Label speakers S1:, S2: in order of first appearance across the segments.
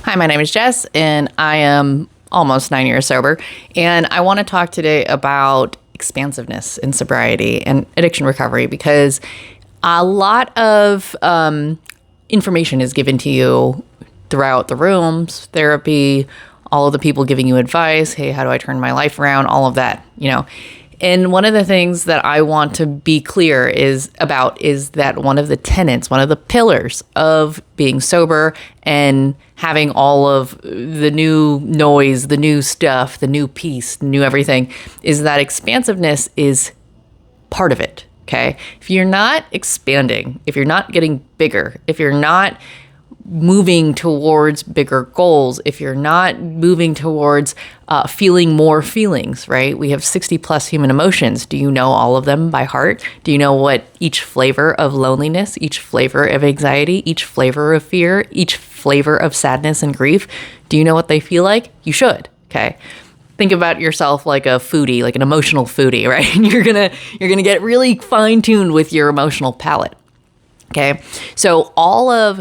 S1: Hi, my name is Jess, and I am almost 9 years sober. And I want to talk today about expansiveness in sobriety and addiction recovery because a lot of information is given to you throughout the rooms, therapy, all of the people giving you advice. Hey, how do I turn my life around? All of that. And one of the things that I want to be clear is that one of the tenets, one of the pillars of being sober and having all of the new noise, the new stuff, the new peace, the new everything, is that expansiveness is part of it. Okay. If you're not expanding, if you're not getting bigger, if you're not moving towards bigger goals, if you're not moving towards feeling more feelings, right? We have 60 plus human emotions. Do you know all of them by heart? Do you know what each flavor of loneliness, each flavor of anxiety, each flavor of fear, each flavor of sadness and grief, do you know what they feel like? You should, okay? Think about yourself like a foodie, like an emotional foodie, right? You're gonna get really fine-tuned with your emotional palate, okay? So all of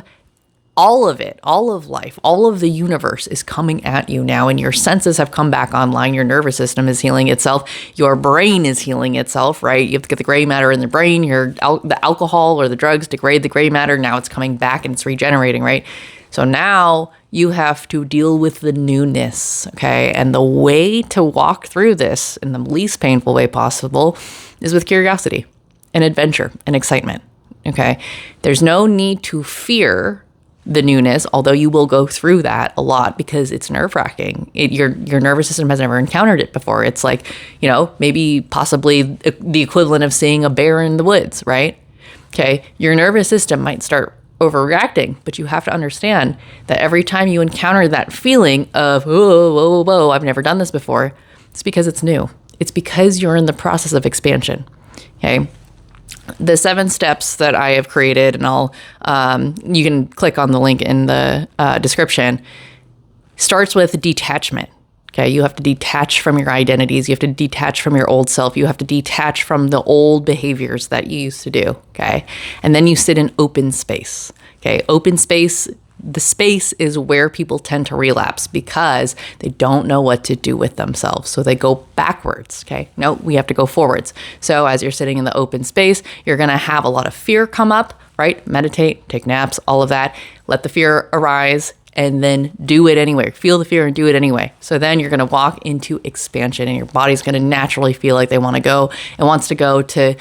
S1: it, all of life, all of the universe is coming at you now, and your senses have come back online. Your nervous system is healing itself. Your brain is healing itself, right? You have to get the gray matter in the brain. The alcohol or the drugs degrade the gray matter. Now it's coming back and it's regenerating, right? So now you have to deal with the newness, okay? And the way to walk through this in the least painful way possible is with curiosity and adventure and excitement, okay? There's no need to fear the newness, although you will go through that a lot because it's nerve-wracking. Your nervous system has never encountered it before. It's like, maybe possibly the equivalent of seeing a bear in the woods, right? Okay, your nervous system might start overreacting, but you have to understand that every time you encounter that feeling of, whoa, I've never done this before, it's because it's new. It's because you're in the process of expansion, okay? The 7 steps that I have created, and you can click on the link in the description, starts with detachment. Okay, you have to detach from your identities. You have to detach from your old self. You have to detach from the old behaviors that you used to do. Okay, and then you sit in open space. Okay, open space. The space is where people tend to relapse because they don't know what to do with themselves. So they go backwards, okay? No, we have to go forwards. So as you're sitting in the open space, you're gonna have a lot of fear come up, right? Meditate, take naps, all of that. Let the fear arise and then do it anyway. Feel the fear and do it anyway. So then you're gonna walk into expansion and your body's gonna naturally feel like they wanna go. It wants to go to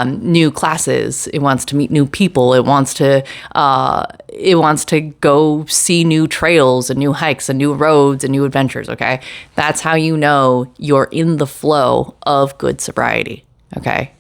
S1: new classes. It wants to meet new people. It wants to go see new trails and new hikes and new roads and new adventures, okay? That's how you know you're in the flow of good sobriety, okay?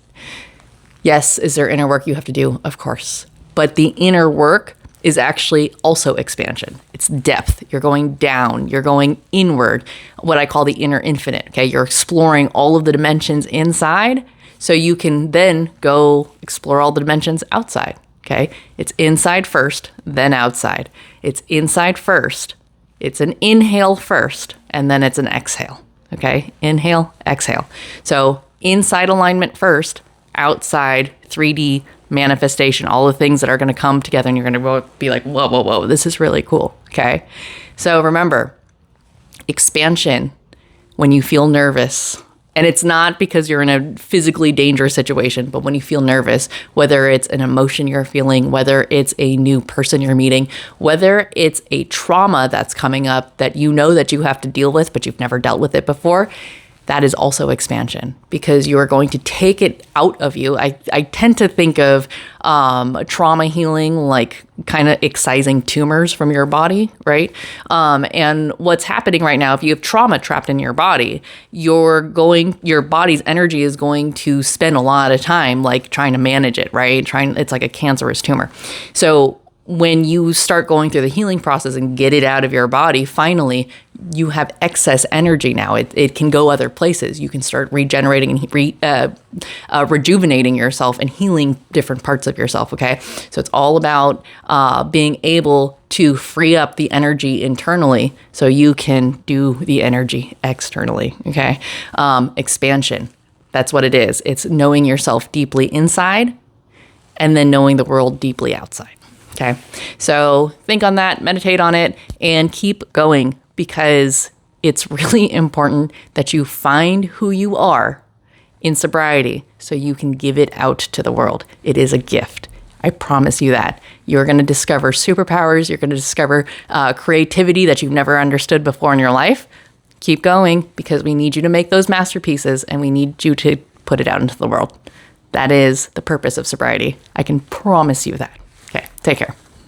S1: Yes, is there inner work you have to do? Of course. But the inner work is actually also expansion. It's depth. You're going down. You're going inward, what I call the inner infinite, okay? You're exploring all of the dimensions inside so you can then go explore all the dimensions outside, okay? It's inside first, then outside. It's inside first. It's an inhale first, and then it's an exhale, okay? Inhale, exhale. So inside alignment first, outside 3D manifestation, all the things that are going to come together, and you're going to be like, whoa, this is really cool, okay? So remember, expansion when you feel nervous, and it's not because you're in a physically dangerous situation, but when you feel nervous, whether it's an emotion you're feeling, whether it's a new person you're meeting, whether it's a trauma that's coming up that you know that you have to deal with, but you've never dealt with it before, that is also expansion because you are going to take it out of you. I tend to think of trauma healing like kind of excising tumors from your body, right? And what's happening right now, if you have trauma trapped in your body, your body's energy is going to spend a lot of time like trying to manage it, right? It's like a cancerous tumor. So when you start going through the healing process and get it out of your body, finally, you have excess energy now. It can go other places. You can start regenerating and rejuvenating yourself and healing different parts of yourself, okay? So it's all about being able to free up the energy internally so you can do the energy externally, okay? Expansion, that's what it is. It's knowing yourself deeply inside and then knowing the world deeply outside. Okay. So think on that, meditate on it, and keep going, because it's really important that you find who you are in sobriety so you can give it out to the world. It is a gift. I promise you that. You're going to discover superpowers. You're going to discover creativity that you've never understood before in your life. Keep going, because we need you to make those masterpieces, and we need you to put it out into the world. That is the purpose of sobriety. I can promise you that. Okay, take care.